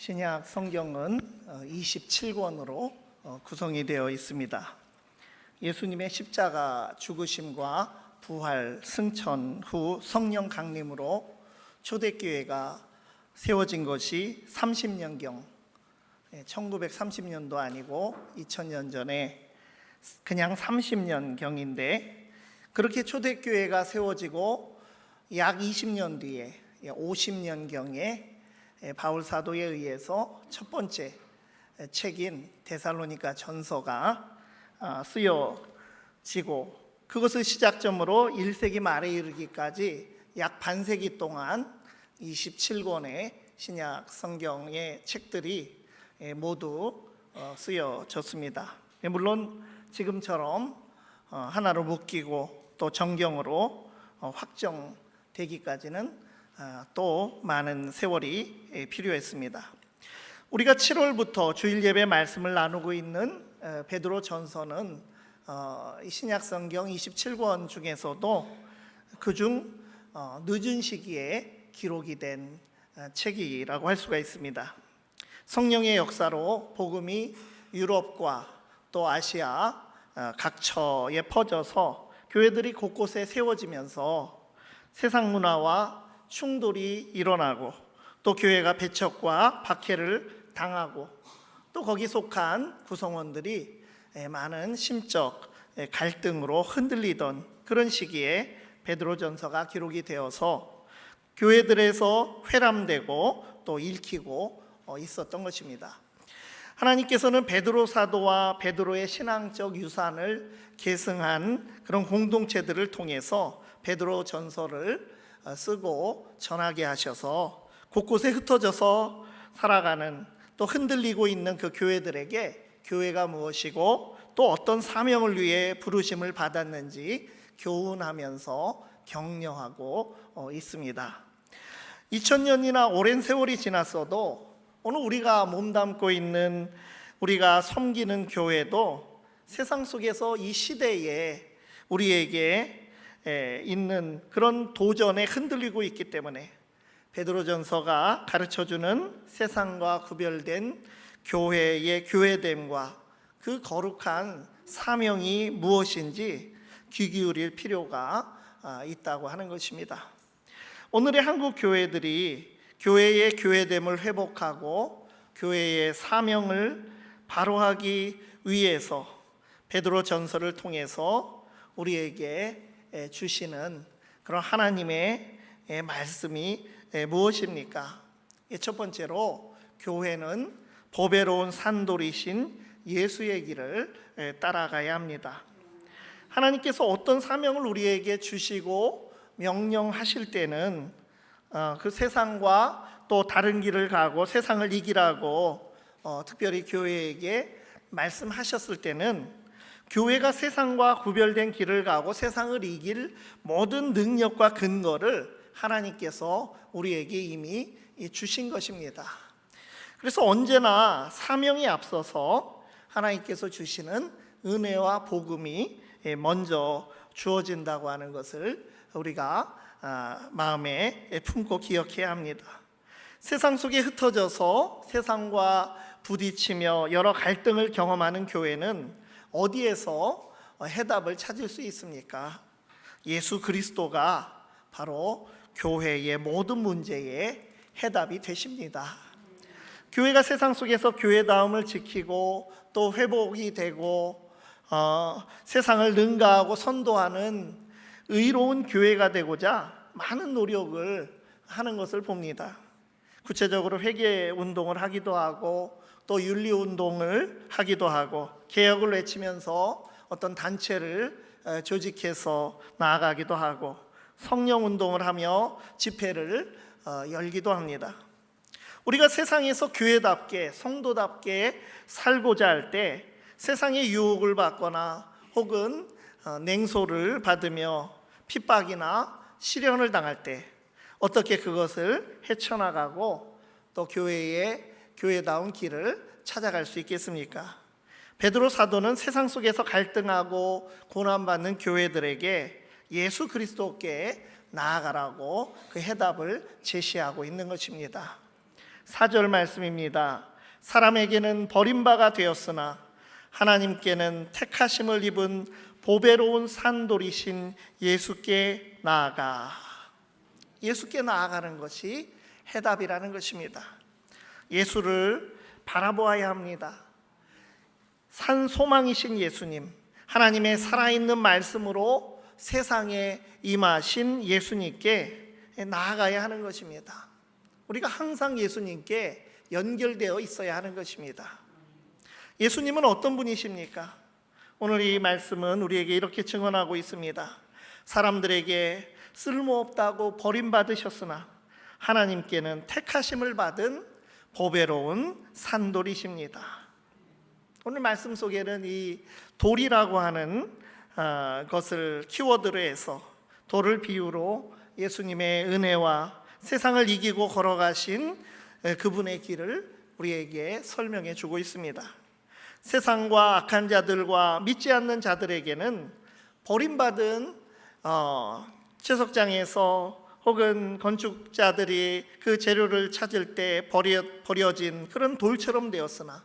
신약 성경은 27권으로 구성이 되어 있습니다. 예수님의 십자가 죽으심과 부활, 승천 후 성령 강림으로 초대교회가 세워진 것이 30년경, 1930년도 아니고 2000년 전에 그냥 30년경인데, 그렇게 초대교회가 세워지고 약 20년 뒤에 50년경에 바울 사도에 의해서 첫 번째 책인 데살로니가 전서가 쓰여지고, 그것을 시작점으로 1세기 말에 이르기까지 약 반세기 동안 27권의 신약 성경의 책들이 모두 쓰여졌습니다. 물론 지금처럼 하나로 묶이고 또 정경으로 확정되기까지는 또 많은 세월이 필요했습니다. 우리가 7월부터 주일 예배 말씀을 나누고 있는 베드로 전서는 신약 성경 27권 중에서도 그중 늦은 시기에 기록이 된 책이라고 할 수가 있습니다. 성령의 역사로 복음이 유럽과 또 아시아 각처에 퍼져서 교회들이 곳곳에 세워지면서 세상 문화와 충돌이 일어나고, 또 교회가 배척과 박해를 당하고, 또 거기 속한 구성원들이 많은 심적 갈등으로 흔들리던 그런 시기에 베드로전서가 기록이 되어서 교회들에서 회람되고 또 읽히고 있었던 것입니다. 하나님께서는 베드로 사도와 베드로의 신앙적 유산을 계승한 그런 공동체들을 통해서 베드로전서를 쓰고 전하게 하셔서 곳곳에 흩어져서 살아가는, 또 흔들리고 있는 그 교회들에게 교회가 무엇이고 또 어떤 사명을 위해 부르심을 받았는지 교훈하면서 격려하고 있습니다. 2000년이나 오랜 세월이 지났어도 오늘 우리가 몸담고 있는, 우리가 섬기는 교회도 세상 속에서 이 시대에 우리에게 있는 그런 도전에 흔들리고 있기 때문에 베드로전서가 가르쳐주는 세상과 구별된 교회의 교회됨과 그 거룩한 사명이 무엇인지 귀 기울일 필요가 있다고 하는 것입니다. 오늘의 한국 교회들이 교회의 교회됨을 회복하고 교회의 사명을 바로하기 위해서 베드로전서를 통해서 우리에게 주시는 그런 하나님의 말씀이 무엇입니까? 첫 번째로, 교회는 보배로운 산돌이신 예수의 길을 따라가야 합니다. 하나님께서 어떤 사명을 우리에게 주시고 명령하실 때는 그 세상과 또 다른 길을 가고 세상을 이기라고 특별히 교회에게 말씀하셨을 때는 교회가 세상과 구별된 길을 가고 세상을 이길 모든 능력과 근거를 하나님께서 우리에게 이미 주신 것입니다. 그래서 언제나 사명이 앞서서 하나님께서 주시는 은혜와 복음이 먼저 주어진다고 하는 것을 우리가 마음에 품고 기억해야 합니다. 세상 속에 흩어져서 세상과 부딪히며 여러 갈등을 경험하는 교회는 어디에서 해답을 찾을 수 있습니까? 예수 그리스도가 바로 교회의 모든 문제의 해답이 되십니다. 교회가 세상 속에서 교회다움을 지키고 또 회복이 되고 세상을 능가하고 선도하는 의로운 교회가 되고자 많은 노력을 하는 것을 봅니다. 구체적으로 회개 운동을 하기도 하고 또 윤리 운동을 하기도 하고 개혁을 외치면서 어떤 단체를 조직해서 나아가기도 하고 성령 운동을 하며 집회를 열기도 합니다. 우리가 세상에서 교회답게 성도답게 살고자 할 때 세상의 유혹을 받거나 혹은 냉소를 받으며 핍박이나 시련을 당할 때 어떻게 그것을 헤쳐나가고 또 교회다운 길을 찾아갈 수 있겠습니까? 베드로 사도는 세상 속에서 갈등하고 고난받는 교회들에게 예수 그리스도께 나아가라고 그 해답을 제시하고 있는 것입니다. 4절 말씀입니다. 사람에게는 버림바가 되었으나 하나님께는 택하심을 입은 보배로운 산돌이신 예수께 나아가. 예수께 나아가는 것이 해답이라는 것입니다. 예수를 바라보아야 합니다. 산 소망이신 예수님, 하나님의 살아있는 말씀으로 세상에 임하신 예수님께 나아가야 하는 것입니다. 우리가 항상 예수님께 연결되어 있어야 하는 것입니다. 예수님은 어떤 분이십니까? 오늘 이 말씀은 우리에게 이렇게 증언하고 있습니다. 사람들에게 쓸모없다고 버림받으셨으나 하나님께는 택하심을 받은 보배로운 산돌이십니다. 오늘 말씀 속에는 이 돌이라고 하는 것을 키워드로 해서 돌을 비유로 예수님의 은혜와 세상을 이기고 걸어가신 그분의 길을 우리에게 설명해 주고 있습니다. 세상과 악한 자들과 믿지 않는 자들에게는 버림받은 채석장에서 혹은 건축자들이 그 재료를 찾을 때 버려진 그런 돌처럼 되었으나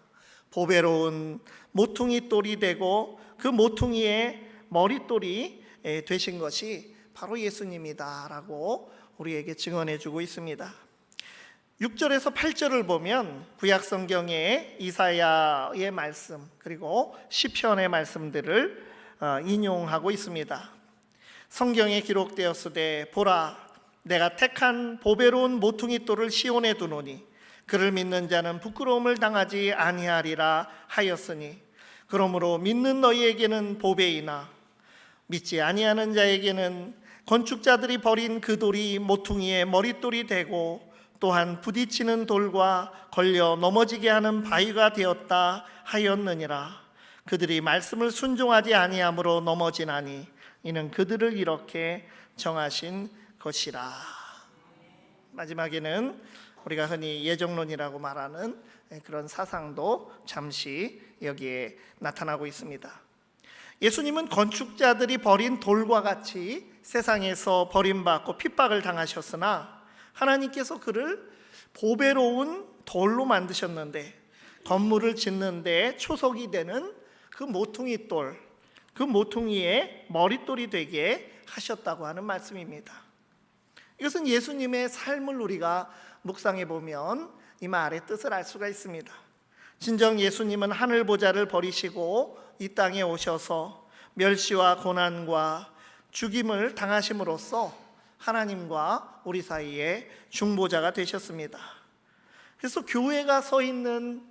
보배로운 모퉁이 돌이 되고 그 모퉁이의 머릿돌이 되신 것이 바로 예수님이다라고 우리에게 증언해 주고 있습니다. 6절에서 8절을 보면 구약 성경의 이사야의 말씀 그리고 시편의 말씀들을 인용하고 있습니다. 성경에 기록되었으되 보라 내가 택한 보배로운 모퉁이 돌을 시온에 두노니 그를 믿는 자는 부끄러움을 당하지 아니하리라 하였으니 그러므로 믿는 너희에게는 보배이나 믿지 아니하는 자에게는 건축자들이 버린 그 돌이 모퉁이의 머릿돌이 되고 또한 부딪히는 돌과 걸려 넘어지게 하는 바위가 되었다 하였느니라. 그들이 말씀을 순종하지 아니함으로 넘어지나니 이는 그들을 이렇게 정하신 것이라. 마지막에는 우리가 흔히 예정론이라고 말하는 그런 사상도 잠시 여기에 나타나고 있습니다. 예수님은 건축자들이 버린 돌과 같이 세상에서 버림받고 핍박을 당하셨으나 하나님께서 그를 보배로운 돌로 만드셨는데 건물을 짓는데 초석이 되는 그 모퉁이 돌, 그 모퉁이의 머릿돌이 되게 하셨다고 하는 말씀입니다. 이것은 예수님의 삶을 우리가 묵상해 보면 이 말의 뜻을 알 수가 있습니다. 진정 예수님은 하늘 보좌를 버리시고 이 땅에 오셔서 멸시와 고난과 죽임을 당하심으로써 하나님과 우리 사이에 중보자가 되셨습니다. 그래서 교회가 서 있는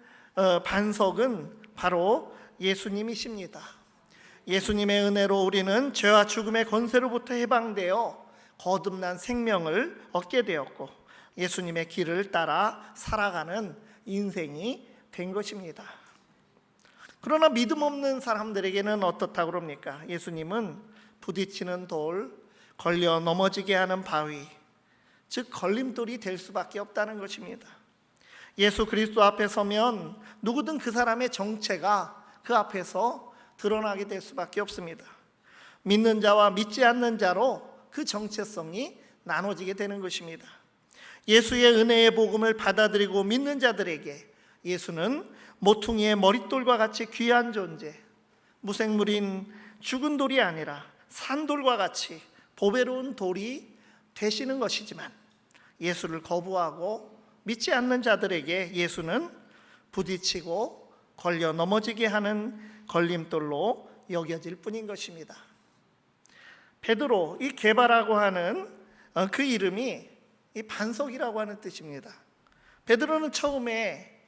반석은 바로 예수님이십니다. 예수님의 은혜로 우리는 죄와 죽음의 권세로부터 해방되어 거듭난 생명을 얻게 되었고 예수님의 길을 따라 살아가는 인생이 된 것입니다. 그러나 믿음 없는 사람들에게는 어떻다고 그럽니까? 예수님은 부딪히는 돌, 걸려 넘어지게 하는 바위, 즉 걸림돌이 될 수밖에 없다는 것입니다. 예수 그리스도 앞에 서면 누구든 그 사람의 정체가 그 앞에서 드러나게 될 수밖에 없습니다. 믿는 자와 믿지 않는 자로 그 정체성이 나눠지게 되는 것입니다. 예수의 은혜의 복음을 받아들이고 믿는 자들에게 예수는 모퉁이의 머릿돌과 같이 귀한 존재, 무생물인 죽은 돌이 아니라 산돌과 같이 보배로운 돌이 되시는 것이지만 예수를 거부하고 믿지 않는 자들에게 예수는 부딪히고 걸려 넘어지게 하는 걸림돌로 여겨질 뿐인 것입니다. 베드로, 이 게바라고 하는 그 이름이 이 반석이라고 하는 뜻입니다. 베드로는 처음에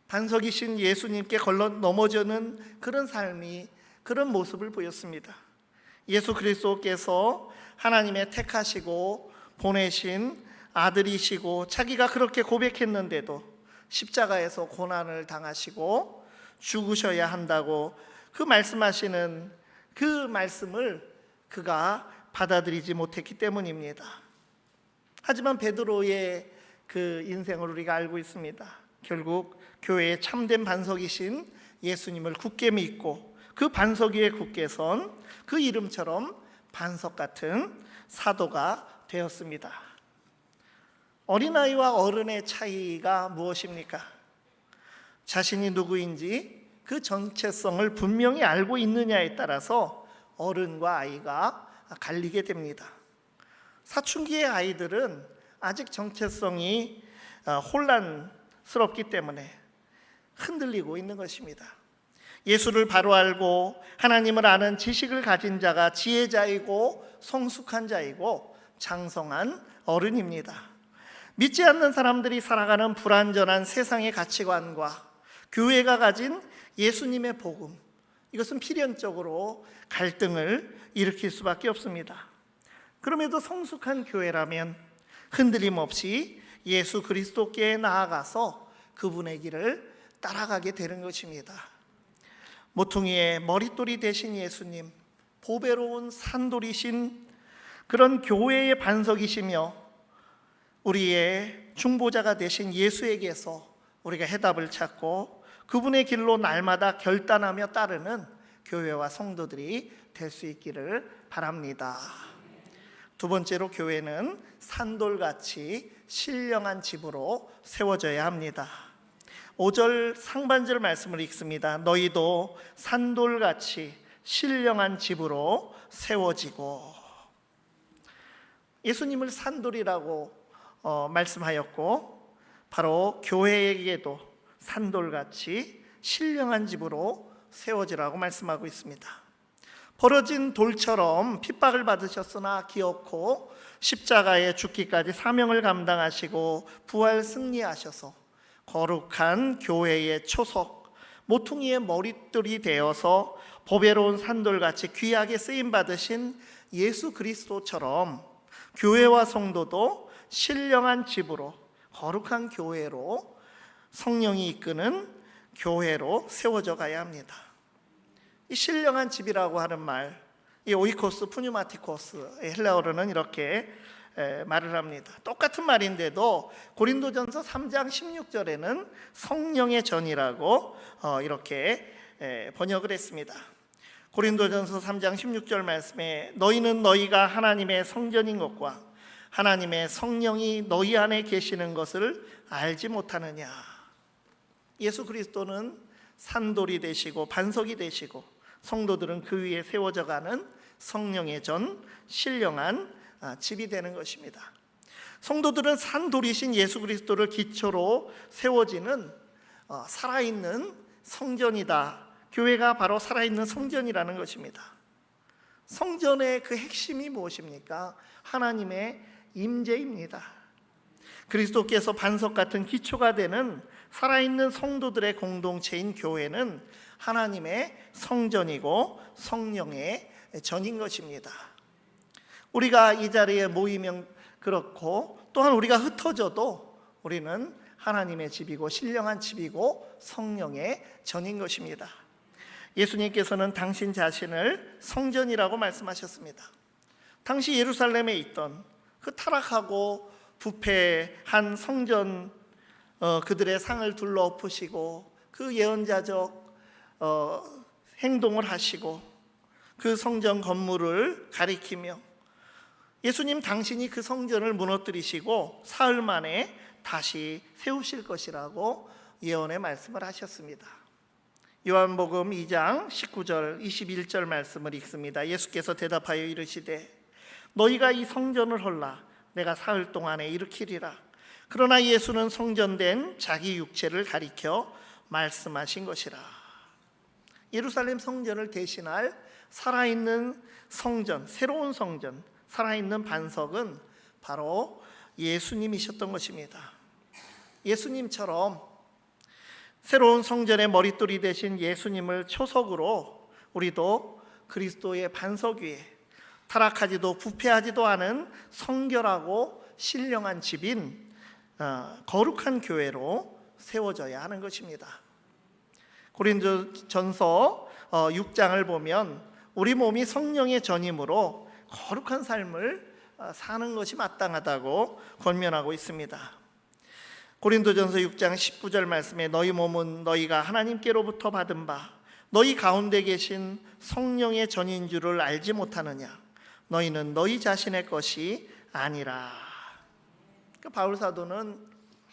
반석이신 예수님께 걸러 넘어지는 그런 삶이, 그런 모습을 보였습니다. 예수 그리스도께서 하나님의 택하시고 보내신 아들이시고 자기가 그렇게 고백했는데도 십자가에서 고난을 당하시고 죽으셔야 한다고 그 말씀하시는 그 말씀을 그가 받아들이지 못했기 때문입니다. 하지만 베드로의 그 인생을 우리가 알고 있습니다. 결국 교회의 참된 반석이신 예수님을 굳게 믿고 그 반석 위에 굳게 선 그 이름처럼 반석 같은 사도가 되었습니다. 어린아이와 어른의 차이가 무엇입니까? 자신이 누구인지 그 정체성을 분명히 알고 있느냐에 따라서 어른과 아이가 갈리게 됩니다. 사춘기의 아이들은 아직 정체성이 혼란스럽기 때문에 흔들리고 있는 것입니다. 예수를 바로 알고 하나님을 아는 지식을 가진 자가 지혜자이고 성숙한 자이고 장성한 어른입니다. 믿지 않는 사람들이 살아가는 불완전한 세상의 가치관과 교회가 가진 예수님의 복음, 이것은 필연적으로 갈등을 일으킬 수밖에 없습니다. 그럼에도 성숙한 교회라면 흔들림 없이 예수 그리스도께 나아가서 그분의 길을 따라가게 되는 것입니다. 모퉁이의 머릿돌이 되신 예수님, 보배로운 산돌이신 그런 교회의 반석이시며 우리의 중보자가 되신 예수에게서 우리가 해답을 찾고 그분의 길로 날마다 결단하며 따르는 교회와 성도들이 될 수 있기를 바랍니다. 두 번째로, 교회는 산돌같이 신령한 집으로 세워져야 합니다. 5절 상반절 말씀을 읽습니다. 너희도 산돌같이 신령한 집으로 세워지고. 예수님을 산돌이라고 말씀하였고, 바로 교회에게도 산돌같이 신령한 집으로 세워지라고 말씀하고 있습니다. 벌어진 돌처럼 핍박을 받으셨으나 기어코 십자가에 죽기까지 사명을 감당하시고 부활 승리하셔서 거룩한 교회의 초석, 모퉁이의 머릿돌이 되어서 보배로운 산돌같이 귀하게 쓰임받으신 예수 그리스도처럼 교회와 성도도 신령한 집으로, 거룩한 교회로, 성령이 이끄는 교회로 세워져 가야 합니다. 이 신령한 집이라고 하는 말, 이 오이코스 푸뉴마티코스, 헬라어로는 이렇게 말을 합니다. 똑같은 말인데도 고린도전서 3장 16절에는 성령의 전이라고 이렇게 번역을 했습니다. 고린도전서 3장 16절 말씀에 너희는 너희가 하나님의 성전인 것과 하나님의 성령이 너희 안에 계시는 것을 알지 못하느냐. 예수 그리스도는 산돌이 되시고 반석이 되시고 성도들은 그 위에 세워져가는 성령의 전, 신령한 집이 되는 것입니다. 성도들은 산돌이신 예수 그리스도를 기초로 세워지는 살아있는 성전이다. 교회가 바로 살아있는 성전이라는 것입니다. 성전의 그 핵심이 무엇입니까? 하나님의 임재입니다. 그리스도께서 반석 같은 기초가 되는 살아있는 성도들의 공동체인 교회는 하나님의 성전이고 성령의 전인 것입니다. 우리가 이 자리에 모이면 그렇고, 또한 우리가 흩어져도 우리는 하나님의 집이고 신령한 집이고 성령의 전인 것입니다. 예수님께서는 당신 자신을 성전이라고 말씀하셨습니다. 당시 예루살렘에 있던 그 타락하고 부패한 성전, 그들의 상을 둘러엎으시고 그 예언자적 행동을 하시고 그 성전 건물을 가리키며 예수님 당신이 그 성전을 무너뜨리시고 사흘 만에 다시 세우실 것이라고 예언의 말씀을 하셨습니다. 요한복음 2장 19절 21절 말씀을 읽습니다. 예수께서 대답하여 이르시되 너희가 이 성전을 헐라 내가 사흘 동안에 일으키리라. 그러나 예수는 성전된 자기 육체를 가리켜 말씀하신 것이라. 예루살렘 성전을 대신할 살아있는 성전, 새로운 성전, 살아있는 반석은 바로 예수님이셨던 것입니다. 예수님처럼 새로운 성전의 머릿돌이 되신 예수님을 초석으로 우리도 그리스도의 반석 위에 타락하지도 부패하지도 않은 성결하고 신령한 집인 거룩한 교회로 세워져야 하는 것입니다. 고린도전서 6장을 보면 우리 몸이 성령의 전임으로 거룩한 삶을 사는 것이 마땅하다고 권면하고 있습니다. 고린도전서 6장 19절 말씀에 너희 몸은 너희가 하나님께로부터 받은 바 너희 가운데 계신 성령의 전인 줄을 알지 못하느냐. 너희는 너희 자신의 것이 아니라. 바울 사도는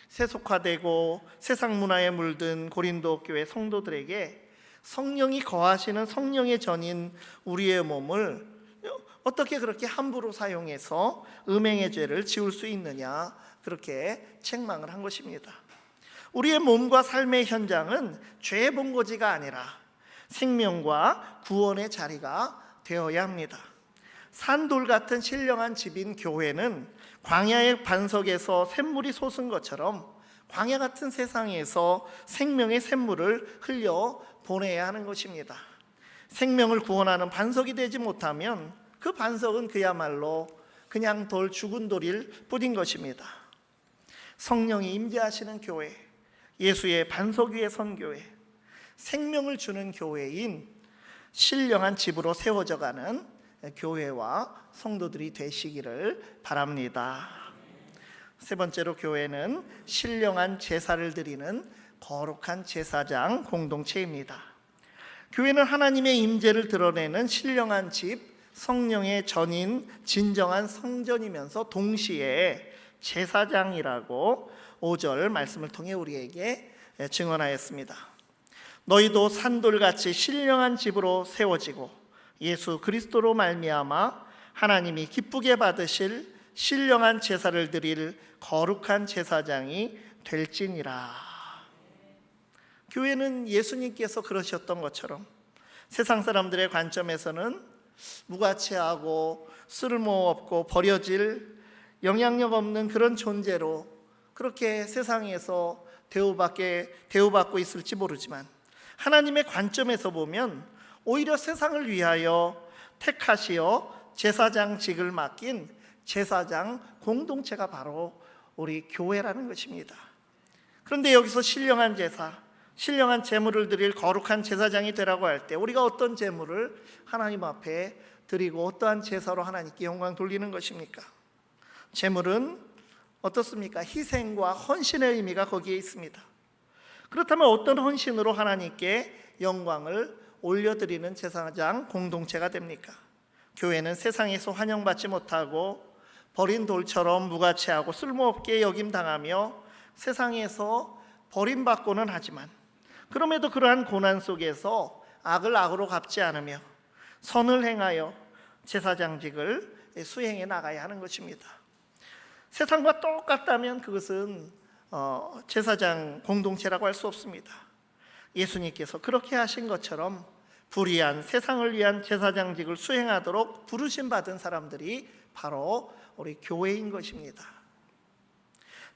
세속화되고 세상 문화에 물든 고린도 교회 성도들에게 성령이 거하시는 성령의 전인 우리의 몸을 어떻게 그렇게 함부로 사용해서 음행의 죄를 지을 수 있느냐, 그렇게 책망을 한 것입니다. 우리의 몸과 삶의 현장은 죄의 본거지가 아니라 생명과 구원의 자리가 되어야 합니다. 산돌 같은 신령한 집인 교회는 광야의 반석에서 샘물이 솟은 것처럼 광야 같은 세상에서 생명의 샘물을 흘려 보내야 하는 것입니다. 생명을 구원하는 반석이 되지 못하면 그 반석은 그야말로 그냥 죽은 돌일 뿐인 것입니다. 성령이 임재하시는 교회, 예수의 반석 위에 선 교회, 생명을 주는 교회인 신령한 집으로 세워져 가는 교회와 성도들이 되시기를 바랍니다. 세 번째로, 교회는 신령한 제사를 드리는 거룩한 제사장 공동체입니다. 교회는 하나님의 임재를 드러내는 신령한 집, 성령의 전인 진정한 성전이면서 동시에 제사장이라고 5절 말씀을 통해 우리에게 증언하였습니다. 너희도 산돌같이 신령한 집으로 세워지고 예수 그리스도로 말미암아 하나님이 기쁘게 받으실 신령한 제사를 드릴 거룩한 제사장이 될지니라. 교회는 예수님께서 그러셨던 것처럼 세상 사람들의 관점에서는 무가치하고 쓸모없고 버려질 영향력 없는 그런 존재로 그렇게 세상에서 대우받고 있을지 모르지만, 하나님의 관점에서 보면 오히려 세상을 위하여 택하시어 제사장직을 맡긴 제사장 공동체가 바로 우리 교회라는 것입니다. 그런데 여기서 신령한 제사, 신령한 제물을 드릴 거룩한 제사장이 되라고 할 때 우리가 어떤 제물을 하나님 앞에 드리고 어떠한 제사로 하나님께 영광 돌리는 것입니까? 제물은 어떻습니까? 희생과 헌신의 의미가 거기에 있습니다. 그렇다면 어떤 헌신으로 하나님께 영광을 올려드리는 제사장 공동체가 됩니까? 교회는 세상에서 환영받지 못하고 버린 돌처럼 무가치하고 쓸모없게 여김당하며 세상에서 버림받고는 하지만, 그럼에도 그러한 고난 속에서 악을 악으로 갚지 않으며 선을 행하여 제사장직을 수행해 나가야 하는 것입니다. 세상과 똑같다면 그것은 제사장 공동체라고 할 수 없습니다. 예수님께서 그렇게 하신 것처럼 불의한 세상을 위한 제사장직을 수행하도록 부르심 받은 사람들이 바로 우리 교회인 것입니다.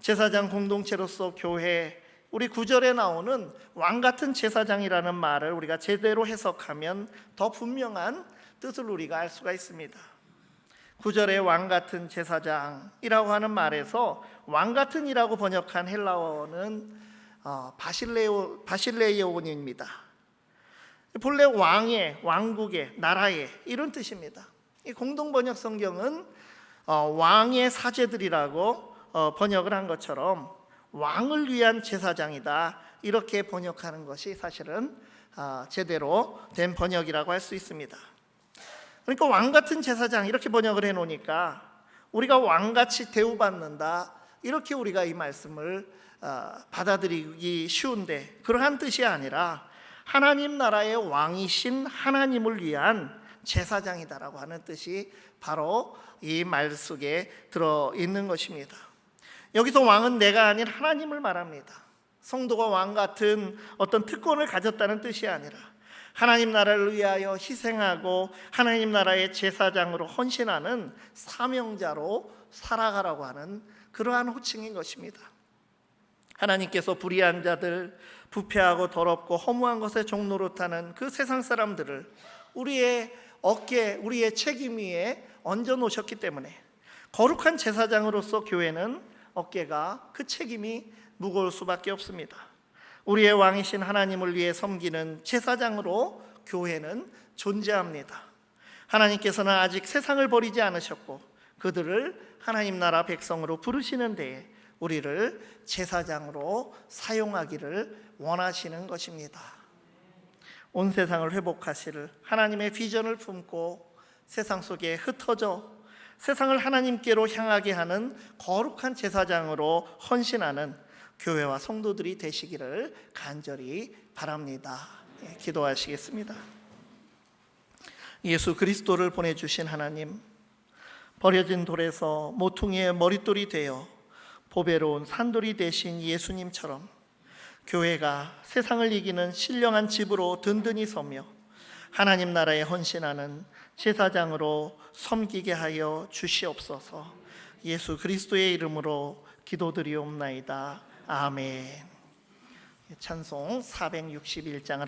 제사장 공동체로서 교회, 우리 9절에 나오는 왕같은 제사장이라는 말을 우리가 제대로 해석하면 더 분명한 뜻을 우리가 알 수가 있습니다. 9절에 왕같은 제사장이라고 하는 말에서 왕같은이라고 번역한 헬라어는 바실레이온입니다. 본래 왕의, 왕국의, 나라의 이런 뜻입니다. 이 공동번역 성경은 왕의 사제들이라고 번역을 한 것처럼 왕을 위한 제사장이다, 이렇게 번역하는 것이 사실은 제대로 된 번역이라고 할 수 있습니다. 그러니까 왕같은 제사장 이렇게 번역을 해놓으니까 우리가 왕같이 대우받는다, 이렇게 우리가 이 말씀을 받아들이기 쉬운데, 그러한 뜻이 아니라 하나님 나라의 왕이신 하나님을 위한 제사장이다라고 하는 뜻이 바로 이 말 속에 들어있는 것입니다. 여기서 왕은 내가 아닌 하나님을 말합니다. 성도가 왕 같은 어떤 특권을 가졌다는 뜻이 아니라 하나님 나라를 위하여 희생하고 하나님 나라의 제사장으로 헌신하는 사명자로 살아가라고 하는 그러한 호칭인 것입니다. 하나님께서 불의한 자들, 부패하고 더럽고 허무한 것에 종노릇하는 그 세상 사람들을 우리의 어깨, 우리의 책임 위에 얹어 놓으셨기 때문에 거룩한 제사장으로서 교회는 어깨가, 그 책임이 무거울 수밖에 없습니다. 우리의 왕이신 하나님을 위해 섬기는 제사장으로 교회는 존재합니다. 하나님께서는 아직 세상을 버리지 않으셨고 그들을 하나님 나라 백성으로 부르시는 데에 우리를 제사장으로 사용하기를 원하시는 것입니다. 온 세상을 회복하실 하나님의 비전을 품고 세상 속에 흩어져 세상을 하나님께로 향하게 하는 거룩한 제사장으로 헌신하는 교회와 성도들이 되시기를 간절히 바랍니다. 기도하시겠습니다. 예수 그리스도를 보내주신 하나님, 버려진 돌에서 모퉁이의 머릿돌이 되어 보배로운 산돌이 되신 예수님처럼 교회가 세상을 이기는 신령한 집으로 든든히 서며 하나님 나라에 헌신하는 제사장으로 섬기게 하여 주시옵소서. 예수 그리스도의 이름으로 기도드리옵나이다. 아멘. 찬송 461장을